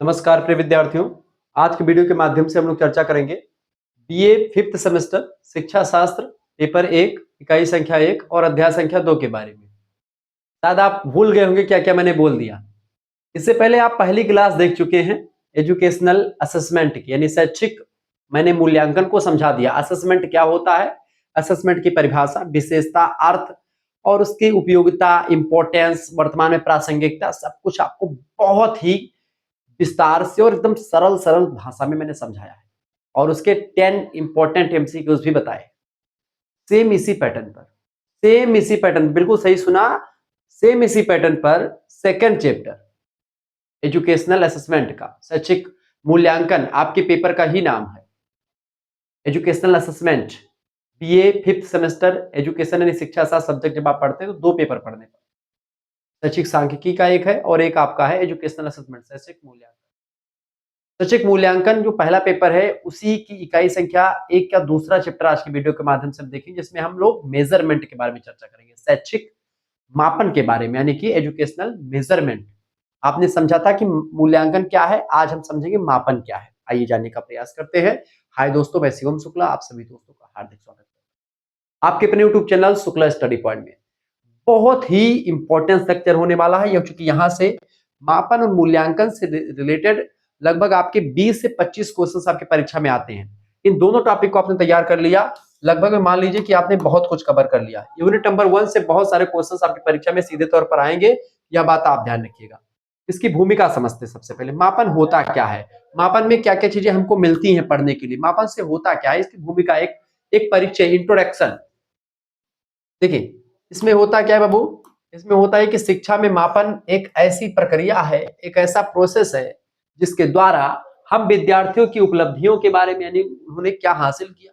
नमस्कार प्रिय विद्यार्थियों। आज के वीडियो के माध्यम से हम लोग चर्चा करेंगे बीए 5th सेमेस्टर शिक्षा शास्त्र पेपर 1 इकाई संख्या 1 और अध्याय संख्या 2 के बारे में। शायद आप भूल गए होंगे क्या क्या मैंने बोल दिया। इससे पहले आप पहली क्लास देख चुके हैं एजुकेशनल असेसमेंट की, यानी शैक्षिक मैंने मूल्यांकन को समझा दिया। असेसमेंट क्या होता है, असेसमेंट की परिभाषा, विशेषता, अर्थ और उसकी उपयोगिता, इंपॉर्टेंस, वर्तमान में प्रासंगिकता, सब कुछ आपको बहुत ही विस्तार से और एकदम सरल सरल भाषा में मैंने समझाया है और उसके 10 इंपॉर्टेंट एमसीक्यूज भी बताए। सेम इसी पैटर्न पर, सेम इसी पैटर्न, बिल्कुल सही सुना, सेम इसी पैटर्न पर सेकंड चैप्टर एजुकेशनल असेसमेंट का शैक्षिक मूल्यांकन, आपके पेपर का ही नाम है educational assessment. BA 5th semester education यानी शिक्षा शास्त्र सब्जेक्ट जब आप पढ़ते हैं तो दो पेपर पढ़ने पड़ते हैं। शैक्षिक सांख्यिकी का एक है और एक आपका है एजुकेशनल असेसमेंट शैक्षिक मूल्यांकन। शैक्षिक मूल्यांकन जो पहला पेपर है उसी की इकाई संख्या 1 का दूसरा चैप्टर आज की वीडियो के माध्यम से हम देखेंगे, जिसमें हम लोग मेजरमेंट के बारे में चर्चा करेंगे, शैक्षिक मापन के बारे में, यानी कि एजुकेशनल मेजरमेंट। आपने समझा था कि मूल्यांकन क्या है, आज हम समझेंगे मापन क्या है। आइए जानने का प्रयास करते हैं। हाय दोस्तों, मैं शिवम शुक्ला, आप सभी दोस्तों का हार्दिक स्वागत करता हूं आपके अपने YouTube channel Shukla study point में। बहुत ही इंपॉर्टेंट लेक्चर होने वाला है, क्योंकि यहाँ से मापन और मूल्यांकन से रिलेटेड लगभग आपके 20 से 25 क्वेश्चंस आपके परीक्षा में आते हैं। इन दोनों टॉपिक को आपने तैयार कर लिया, लगभग मान लीजिए कि आपने बहुत कुछ कवर कर लिया। यूनिट नंबर 1 से बहुत सारे क्वेश्चंस आपकी परीक्षा में सीधे तौर पर आएंगे, यह बात आप ध्यान रखिएगा। इसकी भूमिका समझते हैं। सबसे पहले मापन होता क्या है, मापन में क्या क्या चीजें हमको मिलती हैं पढ़ने के लिए, मापन से होता क्या है, इसकी भूमिका, एक परिचय, इंट्रोडक्शन। देखिए इसमें होता क्या है बाबू, इसमें होता है कि शिक्षा में मापन एक ऐसी प्रक्रिया है, एक ऐसा प्रोसेस है जिसके द्वारा हम विद्यार्थियों की उपलब्धियों के बारे में, यानी उन्होंने क्या हासिल किया,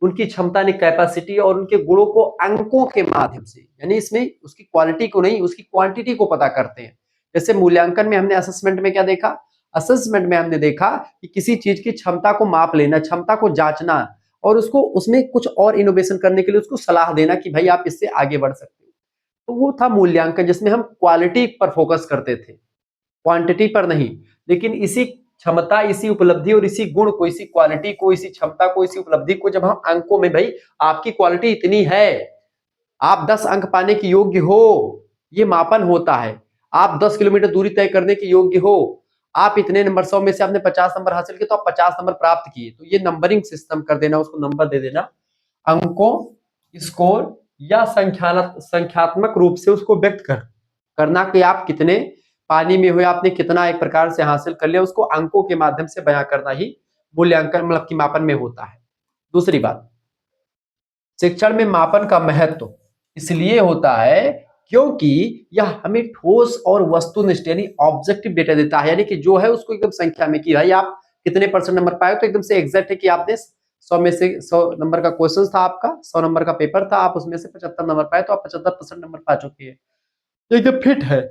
उनकी क्षमता यानी कैपेसिटी और उनके गुणों को अंकों के माध्यम से, यानी इसमें उसकी क्वालिटी को नहीं उसकी क्वांटिटी को पता करते हैं। जैसे मूल्यांकन में हमने असेसमेंट में क्या देखा, असेसमेंट में हमने देखा कि किसी चीज की क्षमता को माप लेना, क्षमता को जांचना और उसको उसमें कुछ और इनोवेशन करने के लिए उसको सलाह देना कि भाई आप इससे आगे बढ़ सकते हो। तो वो था मूल्यांकन, जिसमें हम क्वालिटी पर फोकस करते थे, क्वांटिटी पर नहीं। लेकिन इसी क्षमता, इसी उपलब्धि और इसी गुण को, इसी क्वालिटी को, इसी क्षमता को, इसी उपलब्धि को जब हम अंकों में, भाई आपकी क्वालिटी इतनी है, आप 10 अंक पाने के योग्य हो, ये मापन होता है। आप 10 किलोमीटर दूरी तय करने के योग्य हो, आप इतने नंबर 100 में से आपने 50 नंबर हासिल किए तो आप 50 नंबर प्राप्त किए, तो ये नंबरिंग सिस्टम कर देना, उसको नंबर दे देना, अंकों, स्कोर या संख्यात्मक रूप से उसको व्यक्त करना कि आप कितने पानी में हुए, आपने कितना एक प्रकार से हासिल कर लिया, उसको अंकों के माध्यम से बयां करना ही मूल्यांकन मतलब की मापन में होता है। दूसरी बात, शिक्षण में मापन का महत्व इसलिए होता है क्योंकि यह हमें ठोस और वस्तुनिष्ठ यानी ऑब्जेक्टिव डेटा देता है, यानी कि जो है उसको एकदम संख्या में कि भाई आप कितने % नंबर पाए, तो एकदम से एग्जैक्ट है कि आपने 100 में से 100 नंबर का क्वेश्चन था, आपका 100 नंबर का पेपर था, आप उसमें से 75 नंबर पाए तो आप 75% नंबर पा चुके हैं, तो एकदम फिट है।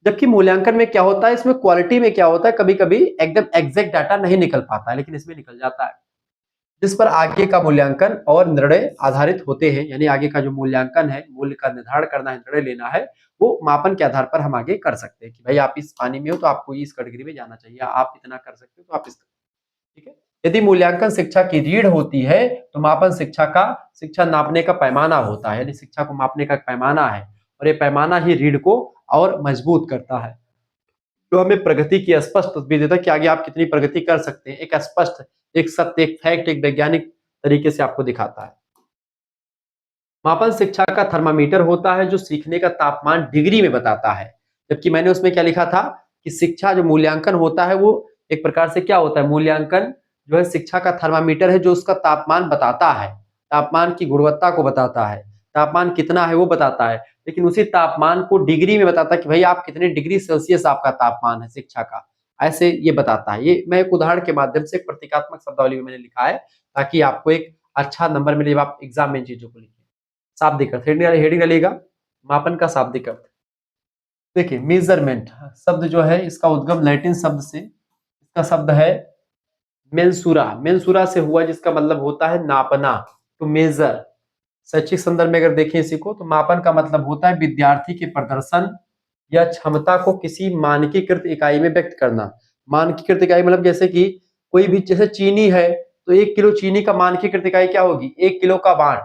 जबकि मूल्यांकन में क्या होता है, इसमें क्वालिटी में क्या होता है, कभी कभी एकदम एग्जैक्ट डाटा नहीं निकल पाता है, लेकिन इसमें निकल जाता है, जिस पर आगे का मूल्यांकन और निर्णय आधारित होते हैं। यानी आगे का जो मूल्यांकन है, मूल्य का निर्धारण करना है, निर्णय लेना है, वो मापन के आधार पर हम आगे कर सकते हैं कि भाई आप इस पानी में हो तो आपको इस कैटेगरी में जाना चाहिए, आप इतना कर सकते हो तो आप इस, ठीक है। यदि मूल्यांकन शिक्षा की रीढ़ होती है तो मापन शिक्षा नापने का पैमाना होता है, यानी शिक्षा को मापने का पैमाना है, और ये पैमाना ही रीढ़ को और मजबूत करता है, जो हमें प्रगति की स्पष्ट तस्वीर देता है कि आगे आप कितनी प्रगति कर सकते हैं। एक स्पष्ट, एक सत्य, एक फैक्ट, एक वैज्ञानिक तरीके से आपको दिखाता है। मापन शिक्षा का थर्मामीटर होता है जो सीखने का तापमान डिग्री में बताता है। जबकि मैंने उसमें क्या लिखा था कि शिक्षा जो मूल्यांकन होता है वो एक प्रकार से क्या होता है, मूल्यांकन जो है शिक्षा का थर्मामीटर है जो उसका तापमान बताता है, तापमान की गुणवत्ता को बताता है, तापमान कितना है वो बताता है, लेकिन उसी तापमान को डिग्री में बताता है कि भाई आप कितने डिग्री सेल्सियस आपका तापमान है शिक्षा का, ऐसे ये बताता है। ये मैं एक उदाहरण के माध्यम से, एक प्रतीकात्मक शब्दावली में मैंने लिखा है ताकि आपको एक अच्छा नंबर मिले जब आप एग्जाम में इन चीजों को लिखें। शाब्दिक अर्थ, हेडिंग डालिएगा मापन का शाब्दिक अर्थ। देखिए मेजरमेंट शब्द जो है इसका उद्गम लैटिन शब्द से, इसका शब्द है मेंसुरा, मेंसुरा से हुआ, जिसका मतलब होता है नापना, टू मेजर। शैक्षिक संदर्भ में अगर देखें इसी को तो मापन का मतलब होता है विद्यार्थी के प्रदर्शन या क्षमता को किसी मानकीकृत इकाई में व्यक्त करना। मानकीकृत इकाई मतलब जैसे कि कोई भी जैसे चीनी है तो 1 किलो चीनी का मानकीकृत इकाई क्या होगी? 1 किलो का बांट,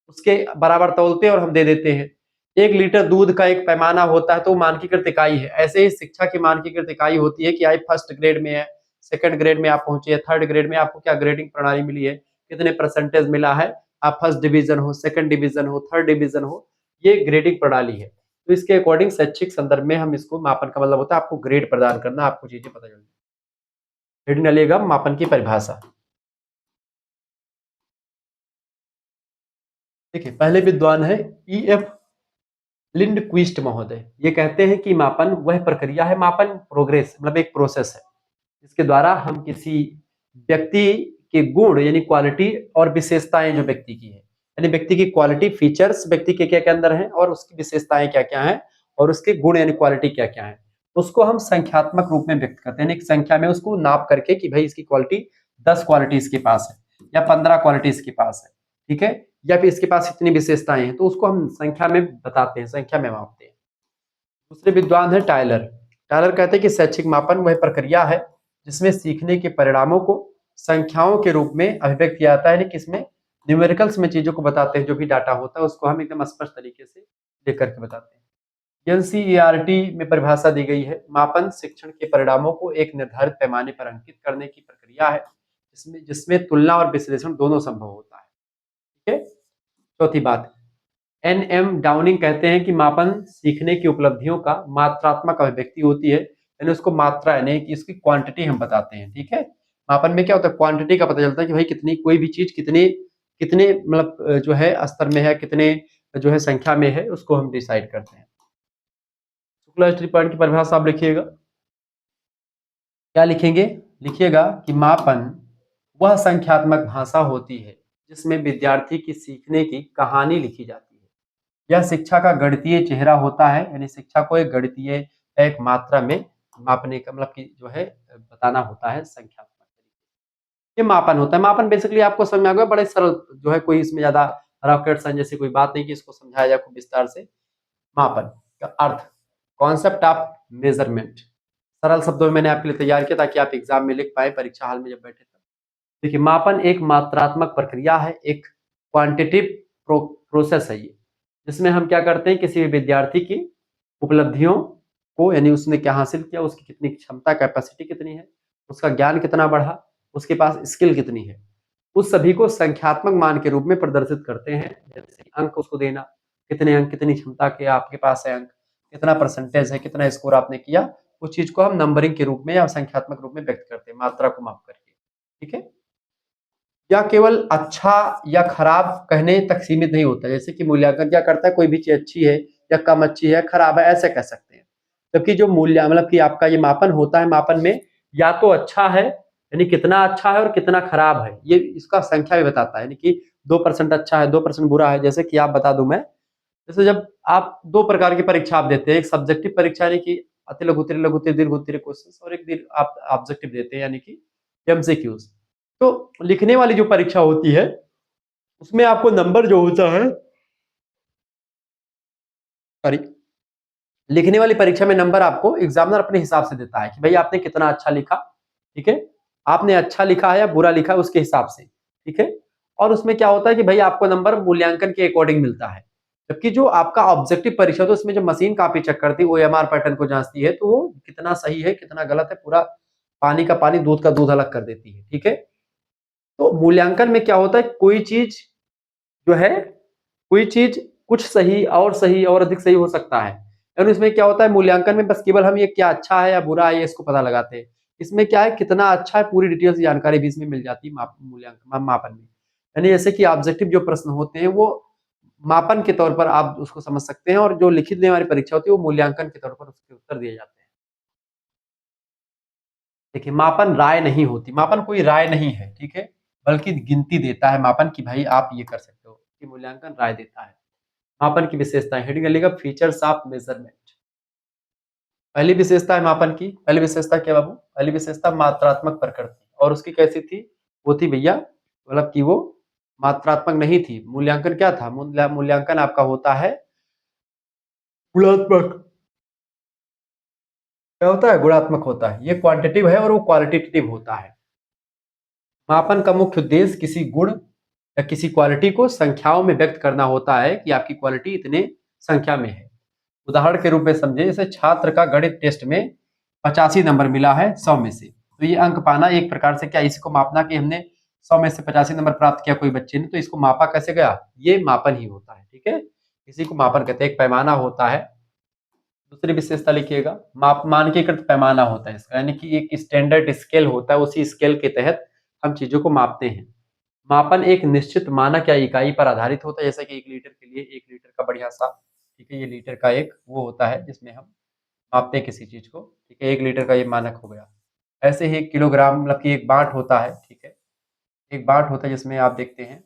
उसके बराबर तौलते हैं और हम दे देते हैं। 1 लीटर दूध का एक पैमाना होता है तो वो मानकीकृत इकाई है। ऐसे ही शिक्षा की मानकीकृत इकाई होती है कि आप फर्स्ट ग्रेड में है, सेकंड ग्रेड में आप पहुंचे, थर्ड ग्रेड में आपको क्या ग्रेडिंग प्रणाली मिली है, कितने परसेंटेज मिला है, आप फर्स्ट डिवीजन हो, सेकंड डिवीजन हो, थर्ड डिवीजन हो, ये ग्रेडिंग प्रणाली है। तो इसके अकॉर्डिंग शैक्षिक संदर्भ में हम इसको मापन का मतलब होता है आपको ग्रेड प्रदान करना, आपको चीजें पता चल हेडिंग डालिएगा मापन की परिभाषा। देखिए पहले विद्वान है E.F. लिंडक्विस्ट महोदय। ये कहते हैं कि मापन वह प्रक्रिया है, मापन प्रोग्रेस मतलब एक प्रोसेस है जिसके द्वारा हम किसी व्यक्ति के गुण यानी क्वालिटी और विशेषताएं जो व्यक्ति की है, यानी व्यक्ति की क्वालिटी फीचर्स व्यक्ति के क्या क्या अंदर हैं और उसकी विशेषताएं क्या क्या हैं और उसके गुण यानी क्वालिटी क्या क्या है, उसको हम संख्यात्मक रूप में व्यक्त करते हैं, एक संख्या में उसको नाप करके कि भाई इसकी क्वालिटी 10 क्वालिटी इसके पास है या 15 क्वालिटी इसके पास है, ठीक है, या फिर इसके पास इतनी विशेषताएं हैं, तो उसको हम संख्या में बताते हैं, संख्या में मापते हैं। दूसरे विद्वान है टायलर। टायलर कहते हैं कि शैक्षिक मापन वह प्रक्रिया है जिसमें सीखने के परिणामों को संख्याओं के रूप में अभिव्यक्त किया जाता है, यानी कि इसमें न्यूमेरिकल्स में चीजों को बताते हैं, जो भी डाटा होता है उसको हम एकदम स्पष्ट तरीके से लिख करके बताते हैं। एनसीईआरटी में परिभाषा दी गई है, मापन शिक्षण के परिणामों को एक निर्धारित पैमाने पर अंकित करने की प्रक्रिया है जिसमें जिसमें तुलना और विश्लेषण दोनों संभव होता है, ठीक है। चौथी बात, एन.एम. डाउनिंग कहते हैं कि मापन सीखने की उपलब्धियों का मात्रात्मक अभिव्यक्ति होती है, यानी उसको मात्रा यानी कि इसकी क्वांटिटी हम बताते हैं, ठीक है। मापन में क्या होता है, क्वांटिटी का पता चलता है कि भाई कितनी कोई भी चीज कितने कितने मतलब जो है स्तर में है, कितने जो है संख्या में है, उसको हम डिसाइड करते हैं। शुक्ला स्ट्री पॉइंट की परिभाषा आप लिखिएगा, क्या लिखेंगे, लिखिएगा कि मापन वह संख्यात्मक भाषा होती है जिसमें विद्यार्थी की सीखने की कहानी लिखी जाती है। यह शिक्षा का गणितीय चेहरा होता है, यानी शिक्षा को एक गणितीय एक मात्रा में मापने का मतलब कि जो है बताना होता है संख्यात्मक तरीके। ये मापन होता है। मापन बेसिकली आपको समझ में आ गया, बड़े सरल जो है, कोई इसमें ज्यादा रॉकेट साइंस जैसी कोई बात नहीं कि इसको समझाया जाए खूब विस्तार से। मापन का अर्थ, कॉन्सेप्ट ऑफ मेजरमेंट, सरल शब्दों में मैंने आपके लिए तैयार किया ताकि आप एग्जाम में लिख पाए, परीक्षा हाल में जब बैठे तब। देखिए मापन एक मात्रात्मक प्रक्रिया है, एक क्वांटिटिव प्रोसेस है ये, जिसमें हम क्या करते हैं, किसी भी विद्यार्थी की उपलब्धियों को यानी उसने क्या हासिल किया, उसकी कितनी क्षमता कैपेसिटी कितनी है, उसका ज्ञान कितना बढ़ा, उसके पास स्किल कितनी है, उस सभी को संख्यात्मक मान के रूप में प्रदर्शित करते हैं। जैसे अंक उसको देना, कितने अंक, कितनी क्षमता के आपके पास है अंक, कितना परसेंटेज है, कितना स्कोर आपने किया, उस चीज को हम नंबरिंग के रूप में या संख्यात्मक रूप में व्यक्त करते हैं, मात्रा को माप करके, ठीक है। या केवल अच्छा या खराब कहने तक सीमित नहीं होता, जैसे कि मूल्यांकन क्या करता है, कोई भी चीज अच्छी है या कम अच्छी है, खराब है, ऐसे कह सकते हैं। जबकि जो मूल्य मतलब कि आपका ये मापन होता है, मापन में या तो अच्छा है यानी कितना अच्छा है और कितना खराब है, ये इसका संख्या भी बताता है, यानी कि 2% अच्छा है, 2% बुरा है। जैसे कि आप बता दूं मैं, जैसे जब आप दो प्रकार की परीक्षा आप देते हैं, एक सब्जेक्टिव परीक्षा यानी कि अति लघु उत्तरीय, लघु उत्तरीय, दीर्घ उत्तरीय क्वेश्चन, और एक दीर्घ आप ऑब्जेक्टिव देते हैं यानी कि एमसीक्यूज। तो लिखने वाली जो परीक्षा होती है उसमें आपको नंबर जो होता है, सॉरी, लिखने वाली परीक्षा में नंबर आपको एग्जामिनर अपने हिसाब से देता है कि भाई आपने कितना अच्छा लिखा, ठीक है, आपने अच्छा लिखा है या बुरा लिखा है उसके हिसाब से, ठीक है। और उसमें क्या होता है कि भाई आपको नंबर मूल्यांकन के अकॉर्डिंग मिलता है। जबकि जो आपका ऑब्जेक्टिव परीक्षा, तो उसमें जो मशीन कॉपी चेक करती है, ओएमआर पैटर्न को जांचती है, तो वो कितना सही है कितना गलत है, पूरा पानी का पानी दूध का दूध अलग कर देती है, ठीक है। तो मूल्यांकन में क्या होता है, कोई चीज जो है, कोई चीज कुछ सही और अधिक सही हो सकता है, और इसमें क्या होता है मूल्यांकन में बस केवल हम ये क्या अच्छा है या बुरा है ये इसको पता लगाते हैं। इसमें क्या है, कितना अच्छा है पूरी डिटेल्स जानकारी भी इसमें मिल जाती है मूल्यांकन मापन में। यानी जैसे कि ऑब्जेक्टिव जो प्रश्न होते हैं वो मापन के तौर पर आप उसको समझ सकते हैं, और जो लिखित में हमारी परीक्षा होती है वो मूल्यांकन के तौर पर उसके उत्तर दिए जाते हैं। देखिए मापन राय नहीं होती, मापन कोई राय नहीं है, ठीक है, बल्कि गिनती देता है मापन की भाई आप ये कर सकते हो, कि मूल्यांकन राय देता है। मापन की विशेषताएं, हेडिंग लिखा फीचर्स ऑफ मेजरमेंट। पहली विशेषता है मापन की, पहली विशेषता क्या बाबू, पहली विशेषता मात्रात्मक प्रकृति, और उसकी कैसी थी, वो थी भैया मतलब कि वो मात्रात्मक नहीं थी। मूल्यांकन क्या था, मूल्यांकन आपका होता है गुणात्मक। क्या होता है, गुणात्मक होता है। ये क्वांटिटिव है और वो क्वालिटेटिव होता है। मापन का मुख्य उद्देश्य किसी गुण या किसी क्वालिटी को संख्याओं में व्यक्त करना होता है कि आपकी क्वालिटी इतने संख्या में है। उदाहरण के रूप में समझे, जैसे छात्र का गणित टेस्ट में 85 नंबर मिला है 100 में से, तो ये अंक पाना एक प्रकार से क्या, इसको मापना कि हमने 100 में से 85 नंबर प्राप्त किया कोई बच्चे ने, तो इसको मापा कैसे गया, ये मापन ही होता है। ठीक है, इसी को मापन कहते हैं। एक पैमाना होता है। दूसरी विशेषता लिखिएगा, मानकीकृत पैमाना होता है इसका, यानी कि एक स्टैंडर्ड स्केल होता है, उसी स्केल के तहत हम चीजों को मापते हैं। मापन एक निश्चित मानक या इकाई पर आधारित होता है, जैसे कि 1 लीटर के लिए 1 लीटर का बढ़िया सा, ठीक है, ये लीटर का एक वो होता है जिसमें हम मापते हैं किसी चीज को। ठीक है, 1 लीटर का ये मानक हो गया। ऐसे ही 1 किलोग्राम मतलब कि एक बाट होता है। ठीक है, एक बाट होता है जिसमें आप देखते हैं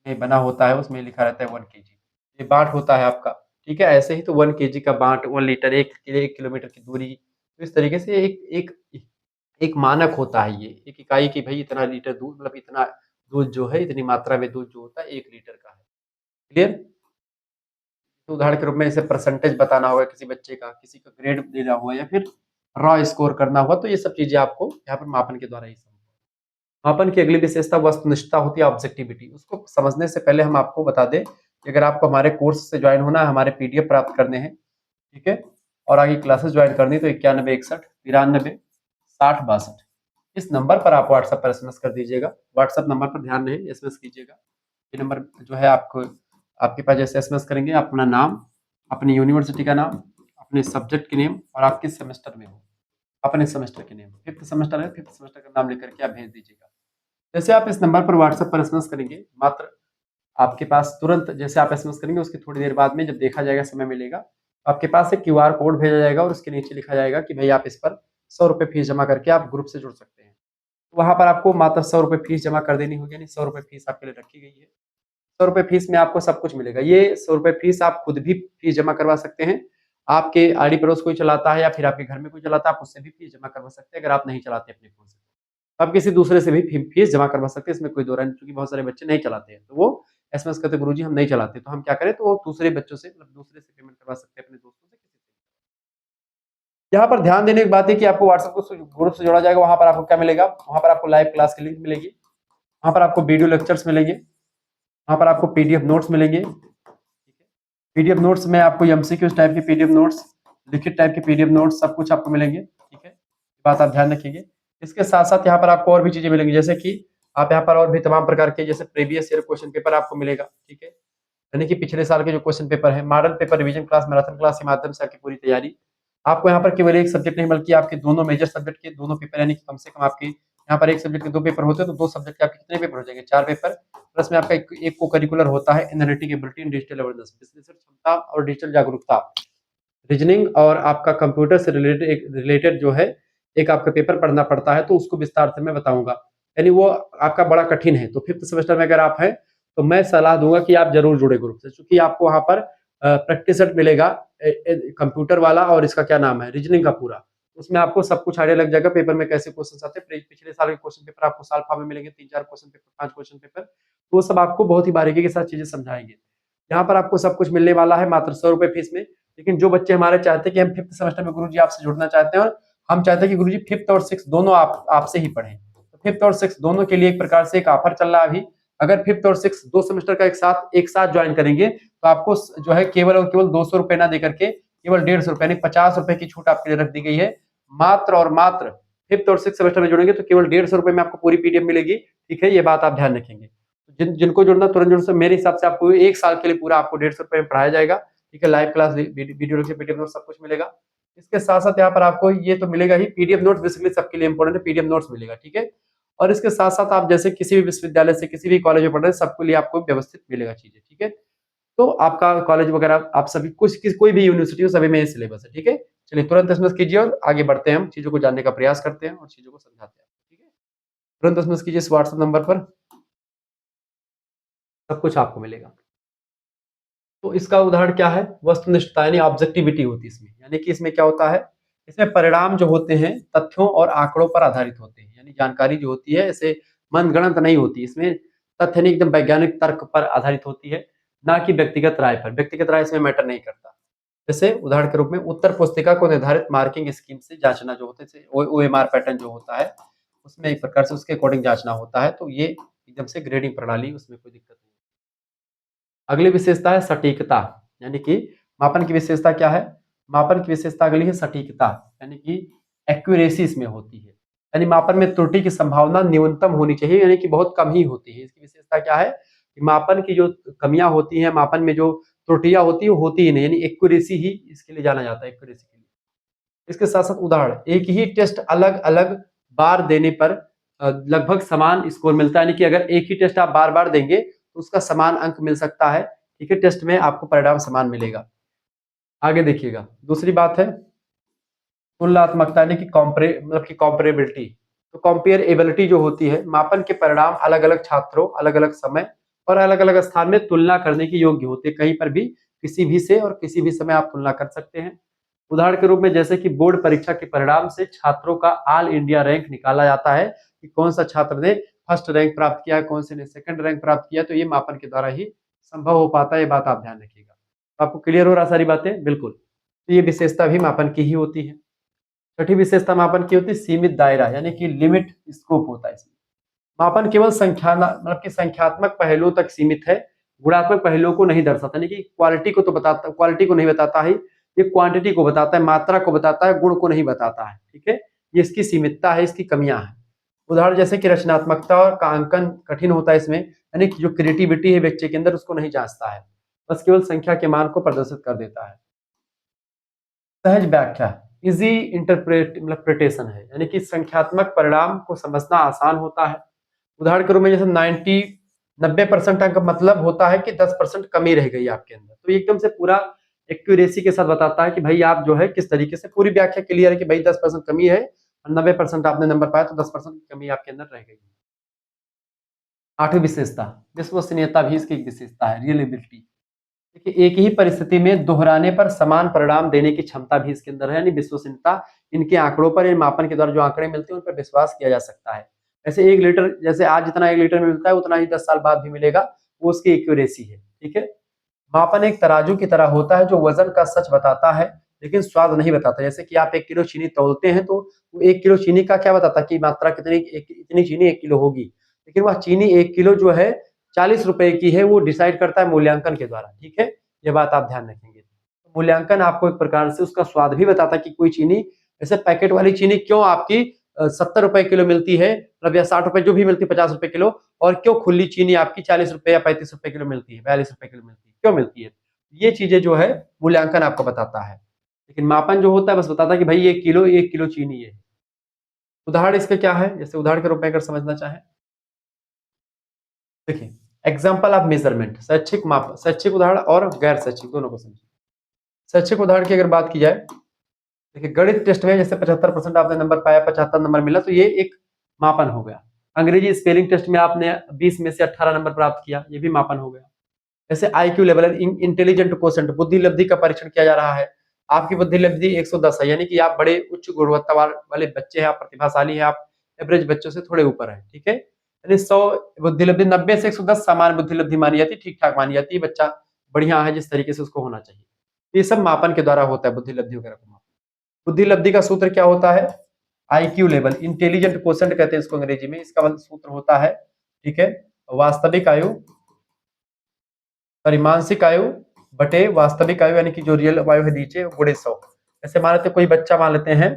ये बना होता है, उसमें लिखा रहता है 1 केजी, ये बाट होता है आपका। ठीक है, ऐसे ही तो 1 केजी का बाट, 1 लीटर, 1 किलोमीटर की दूरी, तो इस तरीके से एक एक एक मानक होता है, ये एक इकाई की भाई इतना लीटर दूध, मतलब इतना दूध जो है, इतनी मात्रा में दूध जो होता है 1 लीटर का है। क्लियर? तो उदाहरण के रूप में इसे परसेंटेज बताना होगा किसी बच्चे का, किसी का ग्रेड देना हुआ या फिर रॉ स्कोर करना हुआ, तो ये सब चीजें आपको यहाँ पर मापन के द्वारा ही समझ। मापन की अगली विशेषता वस्तुनिष्ठता होती है, ऑब्जेक्टिविटी। उसको समझने से पहले हम आपको बता दें कि अगर आपको हमारे कोर्स से ज्वाइन होना है, हमारे पीडीएफ प्राप्त करने हैं, ठीक है, और आगे क्लासेस ज्वाइन करनी, तो 9161 93 60 62 इस नंबर पर आप व्हाट्सएप पर एसएमएस कर दीजिएगा। व्हाट्सएप नंबर पर ध्यान रहे, एसएमएस कीजिएगा। ये नंबर जो है आपको, आपके पास जैसे एसएमएस करेंगे, अपना नाम, अपनी यूनिवर्सिटी का नाम, अपने सब्जेक्ट के नेम और आप किस सेमेस्टर में हो, अपने सेमेस्टर के नेम, 5th सेमेस्टर है 5th सेमेस्टर का नाम लेकर के आप भेज दीजिएगा। जैसे आप इस नंबर पर व्हाट्सएप पर एसएमएस करेंगे, मात्र आपके पास तुरंत जैसे आप एसएमएस करेंगे उसकी थोड़ी देर बाद में जब देखा जाएगा, समय मिलेगा, आपके पास एक क्यूआर कोड भेजा जाएगा और उसके नीचे लिखा जाएगा कि भाई आप इस पर 100 रुपए फीस जमा करके आप ग्रुप से जुड़ सकते हैं। वहां पर आपको मात्र 100 रुपए फीस जमा कर देनी होगी, यानी 100 रुपए फीस आपके लिए रखी गई है। 100 रुपए फीस में आपको सब कुछ मिलेगा। ये 100 रुपए फीस आप खुद भी फीस जमा करवा सकते हैं, आपके आड़ी पड़ोस कोई चलाता है या फिर आपके घर में कोई चलाता है, आप उससे भी फीस जमा करवा सकते हैं। अगर आप नहीं चलाते अपने फोन से, आप किसी दूसरे से भी फीस जमा करवा सकते हैं, इसमें कोई दो राय नहीं, क्योंकि बहुत सारे बच्चे नहीं चलाते हैं, तो वो एसएमएस करते गुरुजी हम नहीं चलाते, तो हम क्या करें, तो वो दूसरे बच्चों से, मतलब दूसरे से पेमेंट करवा सकते हैं, अपने दोस्तों से, किसी से। यहाँ पर ध्यान देने की बात है कि आपको व्हाट्सएप ग्रुप से जोड़ा जाएगा, वहां पर आपको क्या मिलेगा, वहां पर आपको लाइव क्लास की लिंक मिलेगी, वहां पर आपको वीडियो लेक्चर्स मिलेंगे, वहां पर आपको पीडीएफ नोट्स मिलेंगे। पीडीएफ नोट्स में आपको एमसीक्यूज टाइप की पीडीएफ नोट्स, लिखित टाइप के पीडीएफ नोट्स, सब कुछ आपको मिलेंगे। ठीक है, बात आप ध्यान रखिएगा। इसके साथ साथ यहाँ पर आपको और भी चीजें मिलेंगी, जैसे कि आप यहाँ पर और भी तमाम प्रकार के, जैसे प्रीवियस ईयर क्वेश्चन पेपर आपको मिलेगा। ठीक है, यानी कि पिछले साल के जो क्वेश्चन पेपर है, model paper, revision class, marathon class के माध्यम से आपकी पूरी तैयारी। आपको यहाँ पर केवल एक सब्जेक्ट नहीं बल्कि आपके दोनों मेजर सब्जेक्ट के दोनों पेपर, यानी कि कम से कम आपके यहाँ पर एक सब्जेक्ट के 2 पेपर होते हैं, तो 2 सब्जेक्ट के आपके कितने पेपर हो जाएंगे, 4 पेपर, प्लस में आपका एक को करिकुलर होता है, analytic ability in digital awareness, विश्लेषण क्षमता और डिजिटल जागरूकता, रीजनिंग, और आपका कंप्यूटर से रिलेटेड जो है एक आपका पेपर पढ़ना पड़ता है, तो उसको विस्तार से मैं बताऊंगा, यानी वो आपका बड़ा कठिन है। तो 5th सेमेस्टर में अगर आप हैं तो मैं सलाह दूंगा कि आप जरूर जुड़े ग्रुप से, क्योंकि आपको वहां पर प्रैक्टिस सेट मिलेगा कंप्यूटर वाला, और इसका क्या नाम है, रीजनिंग का पूरा, उसमें आपको सब कुछ आइडिया लग जाएगा पेपर में कैसे क्वेश्चन आते हैं। पिछले साल के क्वेश्चन पेपर आपको साल फार्म में मिलेंगे, 3-4 क्वेश्चन पेपर, 5 क्वेश्चन पेपर, तो वो सब आपको बहुत ही बारीकी के साथ चीजें समझाएंगे। यहाँ पर आपको सब कुछ मिलने वाला है मात्र 100 रुपए फीस में। लेकिन जो बच्चे हमारे चाहते हैं कि हम 5th सेमेस्टर में गुरुजी आपसे जुड़ना चाहते हैं, और हम चाहते हैं कि गुरुजी 5th और 6th दोनों आपसे ही पढ़ें, तो 5th और 6th दोनों के लिए एक प्रकार से एक ऑफर चल रहा है अभी। अगर 5th और 6th 2 सेमेस्टर का एक साथ ज्वाइन करेंगे, तो आपको जो है केवल और केवल 200 रुपए ना देकर के केवल 150 रुपए, यानी 50 रुपए की छूट आपके लिए रख दी गई है। मात्र और मात्र 5th और 6th सेमेस्टर में जुड़ेंगे तो केवल 150 रुपए में आपको पूरी पीडीएफ मिलेगी। ठीक है, ये बात आप ध्यान रखेंगे। जिनको जुड़ना तुरंत जुड़, मेरे हिसाब से आपको 1 साल के लिए पूरा आपको 150 रुपए में पढ़ाया जाएगा। ठीक है, live class, video lecture, PDF note, सब कुछ मिलेगा। इसके साथ साथ यहाँ पर आपको ये तो मिलेगा ही, पीडीएफ नोट्स बेसिकली सबके लिए इंपॉर्टेंट है, पीडीएफ नोट्स मिलेगा। ठीक है, और इसके साथ साथ आप जैसे किसी भी विश्वविद्यालय से, किसी भी कॉलेज में पढ़ रहे हैं, सबके लिए आपको व्यवस्थित मिलेगा चीजें। ठीक है, तो आपका कॉलेज वगैरह आप सभी कोई भी यूनिवर्सिटी हो, सभी में ये सिलेबस है। ठीक है, चलिए तुरंत एसएमएस कीजिए और आगे बढ़ते हैं, हम चीजों को जानने का प्रयास करते हैं और चीजों को समझाते हैं। ठीक है, तुरंत एसएमएस कीजिए इस व्हाट्सएप नंबर पर, सब कुछ आपको मिलेगा। तो इसका उदाहरण क्या है, वस्तुनिष्ठता यानी ऑब्जेक्टिविटी होती है इसमें, यानी कि इसमें क्या होता है, इसमें परिणाम जो होते हैं तथ्यों और आंकड़ों पर आधारित होते हैं, यानी जानकारी जो होती है ऐसे मनगढ़ंत नहीं होती, इसमें तथ्य नहीं, एकदम वैज्ञानिक तर्क पर आधारित होती है, ना कि व्यक्तिगत राय पर। व्यक्तिगत राय इसमें मैटर नहीं करता। जैसे उदाहरण के रूप में उत्तर पुस्तिका को निर्धारित मार्किंग स्कीम से जांचना जो होता है, OMR पैटर्न जो होता है उसमें एक प्रकार से उसके अकॉर्डिंग जांचना होता है, तो ये एकदम से ग्रेडिंग प्रणाली, उसमें कोई दिक्कत नहीं। अगली विशेषता है सटीकता, यानी कि मापन की विशेषता क्या है? मापन की विशेषता अगली है सटीकता, यानी कि एक्यूरेसी इसमें होती है, यानी मापन में त्रुटि की संभावना न्यूनतम होनी चाहिए, यानी कि बहुत कम ही होती है। इसकी विशेषता क्या है कि मापन की जो कमियां होती हैं, मापन में जो त्रुटियां होती है वो होती ही नहीं, यानी एक्यूरेसी ही इसके लिए जाना जाता है, एक्यूरेसी के लिए। इसके साथ साथ उदाहरण, एक ही टेस्ट अलग अलग बार देने पर लगभग समान स्कोर मिलता है, यानी कि अगर एक ही टेस्ट आप बार बार देंगे तो उसका समान अंक मिल सकता है, ठीक है, टेस्ट में आपको परिणाम समान मिलेगा। आगे देखिएगा, दूसरी बात है तुलनात्मकता, यानी कि मतलब कि कॉम्परेबिलिटी। तो कॉम्पेरेबिलिटी जो होती है, मापन के परिणाम अलग अलग छात्रों, अलग अलग समय और अलग अलग स्थान में तुलना करने के योग्य होते हैं, कहीं पर भी किसी भी से और किसी भी समय आप तुलना कर सकते हैं। उदाहरण के रूप में जैसे कि बोर्ड परीक्षा के परिणाम से छात्रों का ऑल इंडिया रैंक निकाला जाता है कि कौन सा छात्र ने फर्स्ट रैंक प्राप्त किया, कौन से ने सेकंड रैंक प्राप्त किया, तो ये मापन के द्वारा ही संभव हो पाता है, ये बात आप ध्यान रखिएगा। तो आपको क्लियर हो रहा सारी बातें? बिल्कुल। तो ये विशेषता भी मापन की ही होती है। छठी विशेषता मापन की होती है सीमित दायरा, यानी कि लिमिट स्कोप होता है इसमें। मापन केवल मतलब कि संख्यात्मक पहलुओं तक सीमित है, गुणात्मक पहलुओं को नहीं दर्शाता, यानी कि क्वालिटी को तो बताता, क्वालिटी को नहीं बताता है, ये क्वांटिटी को बताता है, मात्रा को बताता है, गुण को नहीं बताता है, ठीक है। ये इसकी सीमितता है, इसकी कमियां हैं। उदाहरण जैसे कि रचनात्मकता और का अंकन कठिन होता है इसमें, यानी कि जो क्रिएटिविटी है बच्चे के अंदर उसको नहीं जांचता है, बस केवल संख्या के मान को प्रदर्शित कर देता है। सहज व्याख्या, इजी इंटरप्रिटेशन है, यानी कि संख्यात्मक परिणाम को समझना आसान होता है। उदाहरण के रूप में जैसे 90% अंक मतलब होता है कि 10% कमी रह गई आपके अंदर, तो एकदम से पूरा एक्यूरेसी के साथ बताता है कि भाई आप जो है किस तरीके से, पूरी व्याख्या क्लियर है कि भाई 10% कमी है और 90% आपने नंबर पाया, तो 10% की कमी आपके अंदर रह गई। आठवीं विशेषता विश्वसनीयता भी इसकी एक विशेषता है, रियलेबिलिटी। देखिए एक ही परिस्थिति में दोहराने पर समान परिणाम देने की क्षमता भी इसके अंदर है, यानी विश्वसनीयता, इनके आंकड़ों पर, इन मापन के द्वारा जो आंकड़े मिलते हैं उन पर विश्वास किया जा सकता है। ऐसे 1 लीटर, जैसे आज जितना 1 लीटर में मिलता है उतना ही 10 साल बाद भी मिलेगा, वो उसकी एक्यूरेसी है, ठीक है। मापन एक तराजू की तरह होता है जो वजन का सच बताता है लेकिन स्वाद नहीं बताता। जैसे कि आप 1 किलो चीनी तौलते हैं तो वो 1 किलो चीनी का क्या बताता कि मात्रा कितनी, इतनी चीनी 1 किलो होगी, लेकिन वह चीनी 1 किलो जो है 40 रुपए की है, वो डिसाइड करता है मूल्यांकन के द्वारा, ठीक है। ये बात आप ध्यान रखेंगे। मूल्यांकन आपको एक प्रकार से उसका स्वाद भी बताता है कि कोई चीनी, जैसे पैकेट वाली चीनी क्यों आपकी 70 रुपए किलो मिलती है, मतलब या 60 रुपए जो भी मिलती है, 50 रुपए किलो, और क्यों खुली चीनी आपकी 40 रुपए या 35 रुपए किलो मिलती है, 42 रुपए किलो मिलती है, क्यों मिलती है? ये चीजें जो है मूल्यांकन आपको बताता है, लेकिन मापन जो होता है बस बताता है कि भाई ये किलो, 1 किलो चीनी है। उदाहरण इसका क्या है, जैसे उदाहरण के रूप में अगर समझना चाहें, देखिए एग्जाम्पल ऑफ मेजरमेंट, शैक्षिक माप, शैक्षिक उदाहरण और गैर शैक्षिक दोनों को समझिए। शैक्षिक उदाहरण की अगर बात की जाए, देखिए गणित टेस्ट में जैसे 75% आपने नंबर पाया, 75 नंबर मिला, तो ये एक मापन हो गया। अंग्रेजी स्पेलिंग टेस्ट में आपने 20 में से 18 नंबर प्राप्त किया, ये भी मापन हो गया। जैसे आईक्यू लेवल, इंटेलिजेंट क्वोशेंट, बुद्धि लब्धि का परीक्षण किया जा रहा है, आपकी बुद्धि लब्धि 110 है, यानी कि आप बड़े उच्च गुणवत्ता वाले बच्चे हैं, आप प्रतिभाशाली हैं, आप एवरेज बच्चों से थोड़े ऊपर हैं, ठीक है। यानी 100 बुद्धि लब्धि, 90 से 110 सामान्य बुद्धि लब्धि मानी जाती है, ठीक ठाक मानी जाती है, बच्चा बढ़िया है जिस तरीके से उसको होना चाहिए। ये सब मापन के द्वारा होता है, बुद्धि लब्धि वगैरह को मापन। बुद्धि लब्धि का सूत्र क्या होता है? आईक्यू लेवल, इंटेलिजेंट क्वोशेंट कहते हैं इसको अंग्रेजी में, इसका सूत्र होता है, ठीक है, वास्तविक आयु, सॉरी मानसिक आयु बटे वास्तविक आयु, यानी कि जो रियल आयु है नीचे, गुणे 100। ऐसे मान लेते कोई बच्चा, मान लेते हैं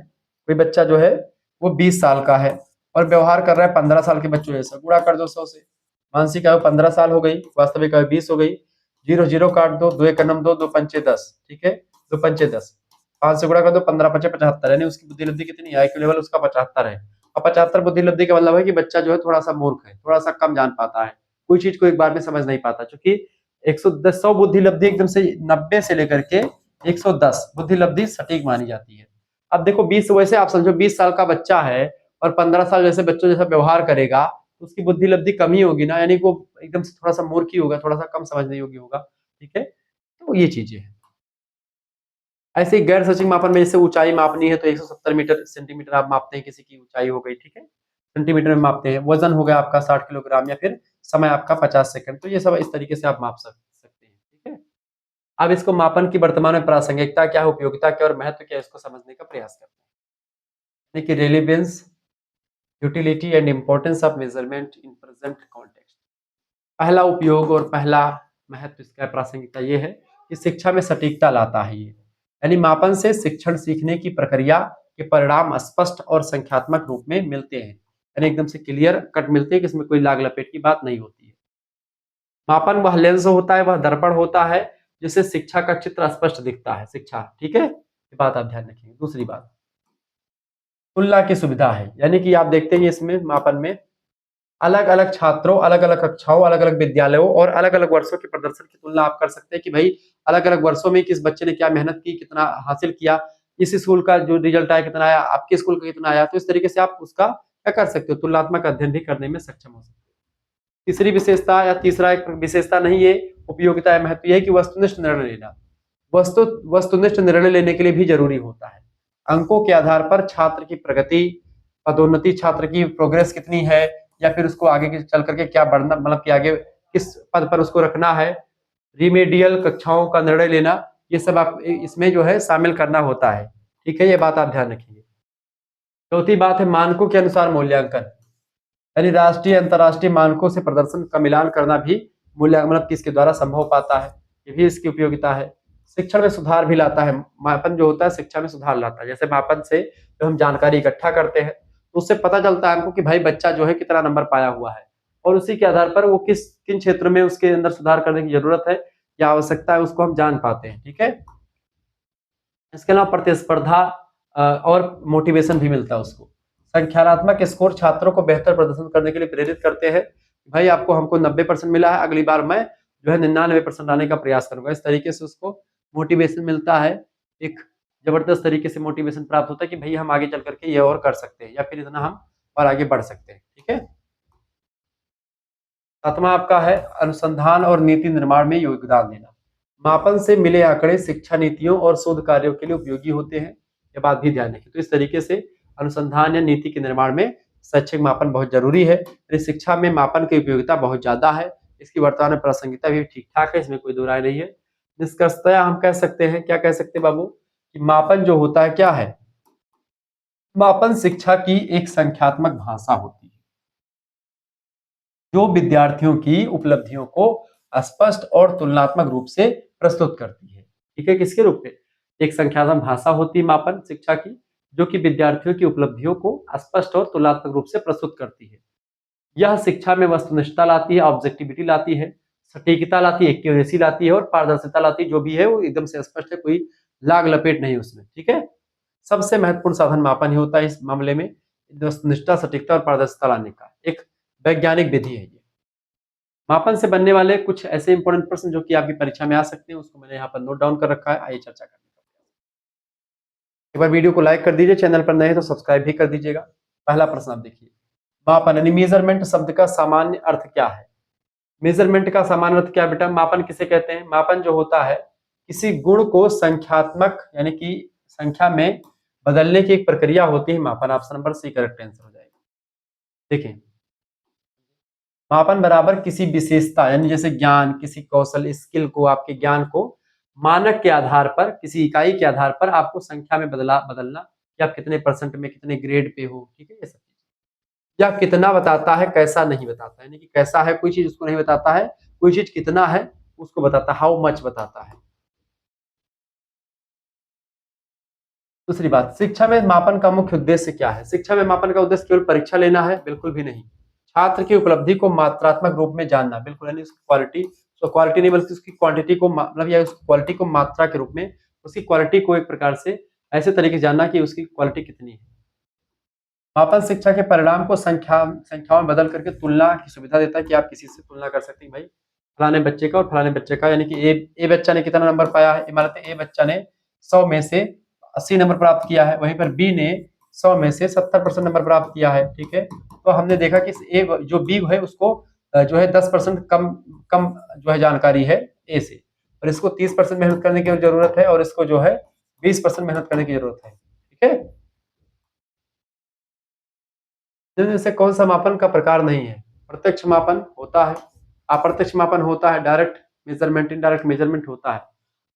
कोई बच्चा जो है वो 20 साल का है और व्यवहार कर रहा है 15 साल के बच्चों जैसा, गुणा कर दो 100 से। मानसिक आयु 15 साल हो गई, वास्तविक आयु 20 हो गई, जीरो जीरो काट दो, 2 एक 2, 2 पंचे 10, ठीक है, 2 पंचे 10, 5 से गुणा कर दो, 15 पंचे 75, यानी उसकी बुद्धि लब्धि कितनी है, आईक्यू लेवल उसका 75 है। अब 75 बुद्धि लब्धि का मतलब है कि बच्चा जो है थोड़ा सा मूर्ख है, थोड़ा सा कम जान पाता है, कोई चीज को एक बार में समझ नहीं पाता, क्योंकि 110 100 बुद्धि लब्धि एकदम से 90 से लेकर के 110 बुद्धि लब्धि सटीक मानी जाती है। अब देखो 20, वैसे आप समझो 20 साल का बच्चा है और 15 साल जैसे बच्चों जैसा व्यवहार करेगा, तो उसकी बुद्धि लब्धि कम ही होगी ना, यानी वो एकदम से थोड़ा सा मूर्ख ही होगा, थोड़ा सा कम समझने योग्य होगा, ठीक है। तो ये चीजें हैं। ऐसे ही गैर सचिव मापन में जैसे ऊंचाई मापनी है तो 170 मीटर सेंटीमीटर आप मापते हैं, किसी की ऊंचाई हो गई, ठीक है, सेंटीमीटर में मापते हैं। वजन हो गया आपका 60 किलोग्राम, या फिर समय आपका 50 सेकंड, तो ये सब इस तरीके से आप माप सकते हैं, ठीक है। अब इसको मापन की वर्तमान में प्रासंगिकता क्या है, उपयोगिता क्या और महत्व क्या है, इसको समझने का प्रयास करते हैं। देखिए, relevance, utility and importance of measurement in present context. पहला उपयोग और पहला महत्व इसका प्रासंगिकता ये है कि शिक्षा में सटीकता लाता है ये, यानी मापन से शिक्षण सीखने की प्रक्रिया के परिणाम स्पष्ट और संख्यात्मक रूप में मिलते हैं, यानी एकदम से क्लियर कट मिलते हैं कि इसमें कोई लाग लपेट की बात नहीं होती है। मापन वह लेंस होता है, वह दर्पण होता है जिससे शिक्षा का चित्र स्पष्ट दिखता है। शिक्षा, ठीक है, ये बात आप ध्यान रखिए। दूसरी बात, तुलना की सुविधा है, यानी कि आप देखते हैं इसमें मापन में अलग अलग छात्रों, अलग अलग कक्षाओं, अलग अलग विद्यालयों और अलग अलग वर्षों के प्रदर्शन की तुलना आप कर सकते हैं कि भाई अलग अलग वर्षों में किस बच्चे ने क्या मेहनत की, कितना हासिल किया, इस स्कूल का जो रिजल्ट आया कितना आया, आपके स्कूल का कितना आया। तो इस तरीके से आप उसका क्या कर सकते हो, तुलनात्मक अध्ययन भी करने में सक्षम हो सकते हो। तीसरी विशेषता या तीसरा एक विशेषता नहीं है, उपयोगिता या महत्व यह है कि वस्तुनिष्ठ निर्णय लेना वस्तुनिष्ठ निर्णय लेने के लिए भी जरूरी होता है। अंकों के आधार पर छात्र की प्रगति, पदोन्नति, छात्र की प्रोग्रेस कितनी है, या फिर उसको आगे चल करके क्या बढ़ना, मतलब कि आगे किस पद पर उसको रखना है, रिमेडियल कक्षाओं का निर्णय लेना, ये सब आप इसमें जो है शामिल करना होता है। ठीक है, ये बात आप ध्यान रखिए। चौथी बात है मानकों के अनुसार मूल्यांकन, यानी राष्ट्रीय अंतर्राष्ट्रीय मानकों से प्रदर्शन का मिलान करना भी मूल्यांकन मतलब किसके द्वारा संभव हो पाता है, ये भी इसकी उपयोगिता है। शिक्षण में सुधार भी लाता है, मापन जो होता है शिक्षा में सुधार लाता है। जैसे मापन से जो हम जानकारी इकट्ठा करते हैं तो उससे पता चलता है हमको कि भाई बच्चा जो है कितना नंबर पाया हुआ है, और उसी के आधार पर वो किन क्षेत्र में उसके अंदर सुधार करने की जरूरत है या आवश्यकता है उसको हम जान पाते हैं। ठीक है, इसके अलावा प्रतिस्पर्धा और मोटिवेशन भी मिलता है उसको। संख्यात्मक स्कोर छात्रों को बेहतर प्रदर्शन करने के लिए प्रेरित करते हैं। भाई आपको हमको 90% मिला है, अगली बार मैं जो है 99% लाने का प्रयास करूंगा। इस तरीके से उसको मोटिवेशन मिलता है, एक जबरदस्त तरीके से मोटिवेशन प्राप्त होता है कि भाई हम आगे चल करके ये और कर सकते हैं या फिर इतना हम और आगे बढ़ सकते हैं। ठीक है, सातवां आपका है अनुसंधान और नीति निर्माण में योगदान देना। मापन से मिले आंकड़े शिक्षा नीतियों और शोध कार्यों के लिए उपयोगी होते हैं, ये बात भी ध्यान रखें। तो इस तरीके से अनुसंधान या नीति के निर्माण में शैक्षिक मापन बहुत जरूरी है। शिक्षा में मापन की उपयोगिता बहुत ज्यादा है, इसकी वर्तमान में प्रासंगिकता भी ठीक ठाक है, इसमें कोई दो राय नहीं है। निष्कर्षतया हम कह सकते हैं, क्या कह सकते हैं बाबू, कि मापन जो होता है क्या है, मापन शिक्षा की एक संख्यात्मक भाषा होती है जो विद्यार्थियों की उपलब्धियों को स्पष्ट और तुलनात्मक रूप से प्रस्तुत करती है। ठीक है, किसके रूप में, एक संख्यात्मक भाषा होती है मापन शिक्षा की, जो कि विद्यार्थियों की उपलब्धियों को स्पष्ट और तुलनात्मक रूप से प्रस्तुत करती है। यह शिक्षा में वस्तुनिष्ठता लाती है, ऑब्जेक्टिविटी लाती है, सटीकता लाती है, एक्यूरेसी लाती है और पारदर्शिता लाती है। जो भी है वो एकदम से स्पष्ट है, कोई लाग लपेट नहीं उसमें। ठीक है, सबसे महत्वपूर्ण साधन मापन ही होता है इस मामले में, वस्तुनिष्ठता, सटीकता और पारदर्शिता लाने का एक वैज्ञानिक विधि है ये। मापन से बनने वाले कुछ ऐसे इंपॉर्टेंट प्रश्न जो कि आपकी परीक्षा में आ सकते हैं, उसको मैंने यहाँ पर नोट डाउन कर रखा है, आइए चर्चा करने का। एक बार वीडियो को लाइक कर दीजिए, चैनल पर नए हैं तो सब्सक्राइब भी कर दीजिएगा। पहला प्रश्न आप देखिए, मापन यानी मेजरमेंट शब्द का सामान्य अर्थ क्या है। मेजरमेंट का सामान्य अर्थ क्या है बेटा, मापन किसे कहते हैं, मापन जो होता है किसी गुण को संख्यात्मक यानी कि संख्या में बदलने की एक प्रक्रिया होती है मापन। Option number C correct answer हो जाएगा। देखिए, मापन बराबर किसी विशेषता यानी जैसे ज्ञान, किसी कौशल, स्किल को, आपके ज्ञान को मानक के आधार पर, किसी इकाई के आधार पर आपको संख्या में बदलना कि आप कितने परसेंट में कितने ग्रेड पे हो। ठीक है, ये सब चीज, या कितना बताता है कैसा नहीं बताता, यानी कि कैसा है कोई चीज उसको नहीं बताता है, कोई चीज कितना है उसको बताता है, हाउ मच बताता है। दूसरी बात, शिक्षा में मापन का मुख्य उद्देश्य क्या है। शिक्षा में मापन का उद्देश्य केवल परीक्षा लेना है, बिल्कुल भी नहीं। छात्र की उपलब्धि को मात्रात्मक रूप में जानना, बिल्कुल, यानी उसकी क्वालिटी, तो क्वालिटी नहीं बल्कि उसकी क्वांटिटी को मतलब या उसकी क्वालिटी को मात्रा के रूप में, उसकी क्वालिटी को एक प्रकार से ऐसे तरीके से जानना कि उसकी क्वालिटी कितनी है। मापन शिक्षा के परिणाम को संख्याओं में बदल करके तुलना की सुविधा देता है कि आप किसी से तुलना कर सकते हैं, भाई फलाने बच्चे का और फलाने बच्चे का, यानी कि ए बच्चा ने कितना नंबर पाया है, मान लेते हैं ए बच्चा ने 100 में से 80 नंबर प्राप्त किया है, वहीं पर बी ने 100 में से 70% नंबर प्राप्त किया है। ठीक है, तो हमने देखा कि ए जो बी है उसको जो है 10% कम कम जो है जानकारी है ए से, और इसको 30% मेहनत करने की जरूरत है और इसको जो है 20% मेहनत करने की जरूरत है। ठीक है, जैसे कौन सा मापन का प्रकार नहीं है, प्रत्यक्ष मापन होता है, अप्रत्यक्ष मापन होता है, डायरेक्ट मेजरमेंट, इनडायरेक्ट मेजरमेंट होता है।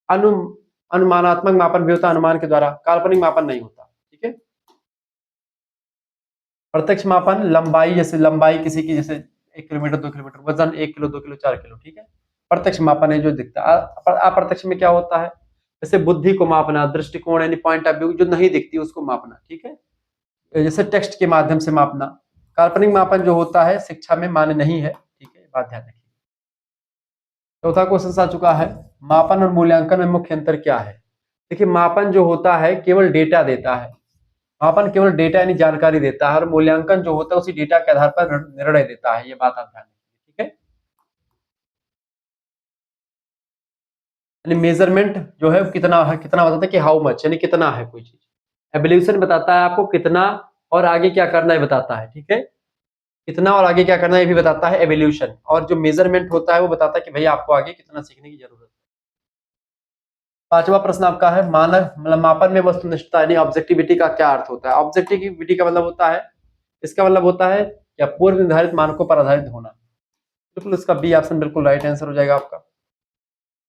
अनुमानात्मक मापन भी होता है, अनुमान के द्वारा, काल्पनिक मापन नहीं होता। ठीक है। प्रत्यक्ष मापन लंबाई, जैसे लंबाई किसी की, जैसे 1 किलोमीटर 2 किलोमीटर, वजन 1 किलो 2 किलो 4 किलो। ठीक है, प्रत्यक्ष मापन है जो दिखता है। अप्रत्यक्ष में क्या होता है, जैसे बुद्धि को मापना, दृष्टिकोण यानी पॉइंट ऑफ व्यू जो नहीं दिखती उसको मापना। ठीक है, जैसे टेक्स्ट के माध्यम से मापना। काल्पनिक मापन जो होता है शिक्षा में मान्य नहीं है। ठीक है, बात ध्यान रखिए। चौथा क्वेश्चन आ चुका है, मापन और मूल्यांकन में मुख्य अंतर क्या है। देखिए, मापन जो होता है केवल डेटा देता है, मापन केवल डेटा यानी जानकारी देता है, और मूल्यांकन जो होता है उसी डेटा के आधार पर निर्णय देता है। ये बात आप ध्यान रखिए। ठीक है, यानी मेजरमेंट जो है कितना है, कितना बताता है कि हाउ मच, यानी कितना है कोई चीज। एवोल्यूशन बताता है आपको कितना और आगे क्या करना है बताता है। ठीक है, कितना और आगे क्या करना है ये भी बताता है एवोल्यूशन। और जो मेजरमेंट होता है वो बताता है कि भैया आपको आगे कितना सीखने की जरूरत है। पांचवा प्रश्न आपका है, मानक मतलब मापन में वस्तुनिष्ठता यानी ऑब्जेक्टिविटी का क्या अर्थ होता है। ऑब्जेक्टिविटी का मतलब होता है, इसका मतलब होता है क्या, पूर्व निर्धारित मानकों पर आधारित होना। बिल्कुल, इसका बी ऑप्शन बिल्कुल राइट आंसर हो जाएगा आपका।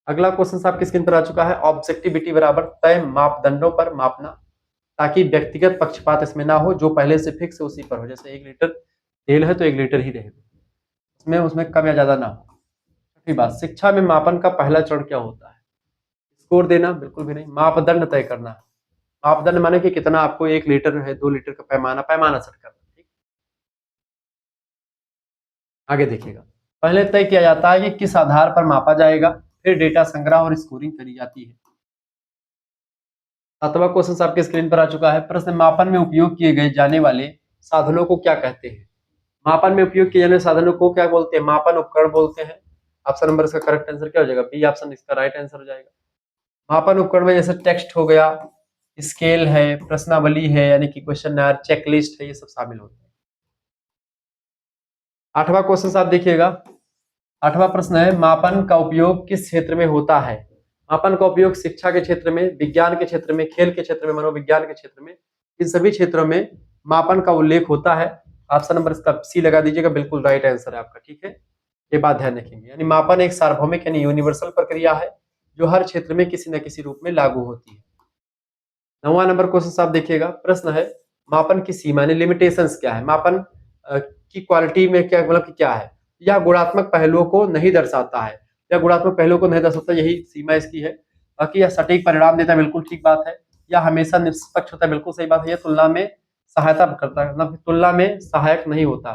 अगला क्वेश्चन आपकी स्क्रीन पर आ चुका है, ऑब्जेक्टिविटी बराबर तय मापदंडों पर मापना ताकि व्यक्तिगत पक्षपात इसमें ना हो, जो पहले से फिक्स है उसी पर हो। जैसे 1 लीटर तेल है तो 1 लीटर ही रहेगा, उसमें उसमें कम या ज्यादा ना हो। छठी बात, शिक्षा में मापन का पहला चरण क्या होता है। स्कोर देना, बिल्कुल भी नहीं। मापदंड तय करना, मापदंड माने कि कितना आपको 1 लीटर है 2 लीटर का पैमाना, पैमाना सेट करना। ठीक, आगे देखिएगा, पहले तय किया जाता है कि किस आधार पर मापा जाएगा, फिर डेटा संग्रह और स्कोरिंग करी जाती है। सातवां क्वेश्चन आपके स्क्रीन पर आ चुका है, प्रश्न, मापन में उपयोग किए गए जाने वाले साधनों को क्या कहते हैं। मापन में उपयोग किए जाने वाले साधनों को क्या बोलते हैं, मापन उपकरण बोलते हैं। ऑप्शन नंबर इसका करेक्ट आंसर क्या हो जाएगा, बी ऑप्शन इसका राइट आंसर हो जाएगा। मापन उपकरण में जैसे टेक्स्ट हो गया, स्केल है, प्रश्नावली है यानी कि क्वेश्चन चेकलिस्ट है, ये सब शामिल होते हैं। आठवां क्वेश्चन आप देखिएगा, आठवां प्रश्न है, मापन का उपयोग किस क्षेत्र में होता है। मापन का उपयोग शिक्षा के क्षेत्र में, विज्ञान के क्षेत्र में, खेल के क्षेत्र में, मनोविज्ञान के क्षेत्र में, इन सभी क्षेत्रों में मापन का उल्लेख होता है। ऑप्शन नंबर इसका सी लगा दीजिएगा, बिल्कुल राइट आंसर है आपका। ठीक है, ये बात ध्यान रखेंगे, यानी मापन एक सार्वभौमिक यानी यूनिवर्सल प्रक्रिया है जो हर क्षेत्र में किसी न किसी रूप में लागू होती है। 9वां नंबर क्वेश्चन आप देखिएगा, प्रश्न है, मापन की सीमा यानी लिमिटेशंस क्या है। मापन की क्वालिटी में क्या मतलब कि क्या है, यह गुणात्मक पहलुओं को नहीं दर्शाता है, या गुणात्मक पहलुओं को नहीं दर्शाता, यही सीमा इसकी है। बाकी यह सटीक परिणाम देता है, बिल्कुल ठीक बात है। यह हमेशा निष्पक्ष होता है, बिल्कुल सही बात है। यह तुलना में सहायता करता है, मतलब तुलना में सहायक नहीं होता।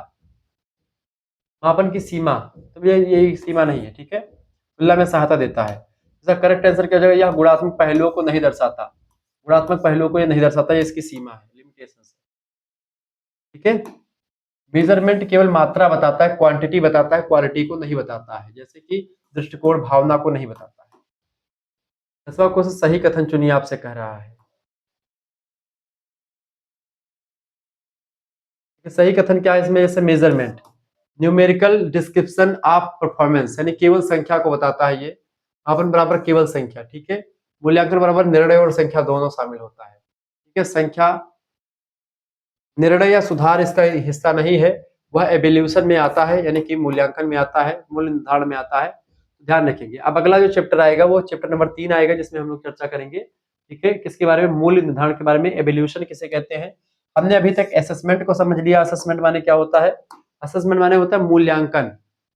मापन की सीमा, तो यही सीमा नहीं है। ठीक है, तुलना में सहायता देता है। इसका करेक्ट आंसर क्या हो जाएगा, यह गुणात्मक पहलुओं को नहीं दर्शाता, गुणात्मक पहलुओं को यह नहीं दर्शाता, ये इसकी सीमा है, लिमिटेशन है। ठीक है, मेजरमेंट केवल मात्रा बताता है, क्वांटिटी बताता है, क्वालिटी को नहीं बताता है, जैसे कि दृष्टिकोण भावना को नहीं बताता है। 10वां क्वेश्चन, सही कथन चुनिए आपसे कह रहा है। सही कथन क्या है इसमें, जैसे measurement, numerical description of performance यानी केवल संख्या को बताता है ये। मापन बराबर केवल संख्या। ठीक है, मूल्यांकन बराबर निर्णय और संख्या दोनों शामिल होता है। ठीक है, संख्या निर्णय या सुधार इसका हिस्सा नहीं है, वह एवोल्यूशन में आता है, यानी कि मूल्यांकन में आता है, मूल्य निर्धारण में आता है। ध्यान रखेंगे। अब अगला जो चैप्टर आएगा वो चैप्टर नंबर 3 आएगा, जिसमें हम लोग चर्चा करेंगे। ठीक है, किसके बारे में, मूल्य निर्धारण के बारे में, एवोल्यूशन किसे कहते हैं। हमने अभी तक असेसमेंट को समझ लिया, असेसमेंट माने क्या होता है, असेसमेंट माने होता है मूल्यांकन,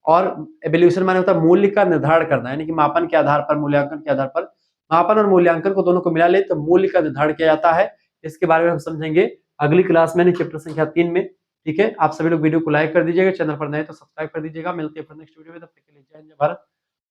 और एवोल्यूशन माने होता है मूल्य का निर्धारण करना, यानी कि मापन के आधार पर, मूल्यांकन के आधार पर। मापन और मूल्यांकन को दोनों को मिला ले तो मूल्य का निर्धारण किया जाता है। इसके बारे में हम समझेंगे अगली क्लास में, चैप्टर संख्या 3 में। ठीक है, आप सभी लोग वीडियो को लाइक कर दीजिएगा, चैनल पर नए तो सब्सक्राइब कर दीजिएगा। मिलते हैं फिर नेक्स्ट वीडियो में, तब तक के लिए जय हिंद, जय भारत।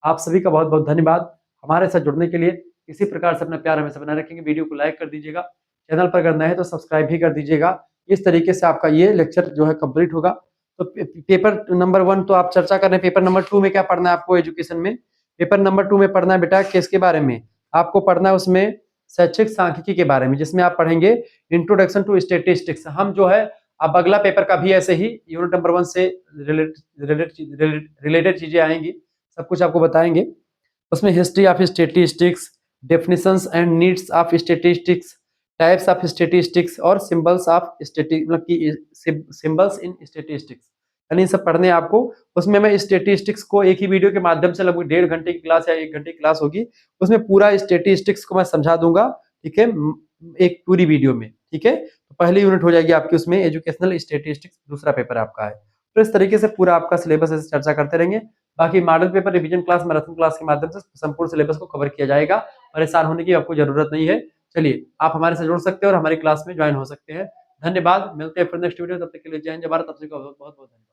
आप सभी का बहुत बहुत धन्यवाद हमारे साथ जुड़ने के लिए। इसी प्रकार से अपना प्यार हमेशा बनाए रखेंगे। वीडियो को लाइक कर दीजिएगा, चैनल पर अगर नए हैं तो सब्सक्राइब भी कर दीजिएगा। इस तरीके से आपका ये लेक्चर जो है कंप्लीट होगा। तो पेपर नंबर 1 तो आप चर्चा कर रहे हैं, पेपर नंबर 2 में क्या पढ़ना है आपको एजुकेशन में। पेपर नंबर 2 में पढ़ना है बेटा किसके बारे में, आपको पढ़ना है उसमें शैक्षिक सांख्यिकी के बारे में, जिसमें आप पढ़ेंगे इंट्रोडक्शन टू स्टैटिस्टिक्स। हम जो है अब अगला पेपर का भी ऐसे ही यूनिट नंबर 1 से रिलेटेड चीजें आएंगी, सब कुछ आपको बताएंगे। उसमें history of statistics, definitions and needs of statistics, types of statistics और सिंबल्स ऑफ मतलब कि सिंबल्स इन स्टैटिस्टिक्स, यानी सब पढ़ने हैं आपको। उसमें मैं स्टैटिस्टिक्स को एक ही वीडियो के माध्यम से लगभग 1.5 घंटे की क्लास या 1 घंटे की क्लास होगी, उसमें पूरा स्टैटिस्टिक्स को मैं समझा दूंगा, ठीक है, एक पूरी वीडियो में, ठीक है। तो पहली यूनिट हो जाएगी आपकी उसमें एजुकेशनल स्टैटिस्टिक्स, दूसरा पेपर आपका है। तो इस तरीके से पूरा आपका सिलेबस ऐसे चर्चा करते रहेंगे। बाकी model paper revision class, marathon class के माध्यम से संपूर्ण सिलेबस को कवर किया जाएगा, परेशान होने की आपको जरूरत नहीं है। चलिए, आप हमारे से जुड़ सकते हैं और हमारी क्लास में ज्वाइन हो सकते हैं। धन्यवाद, मिलते हैं फिर नेक्स्ट वीडियो, तब तक के लिए जय हिंद, जय भारत। आप सभी का बहुत बहुत धन्यवाद।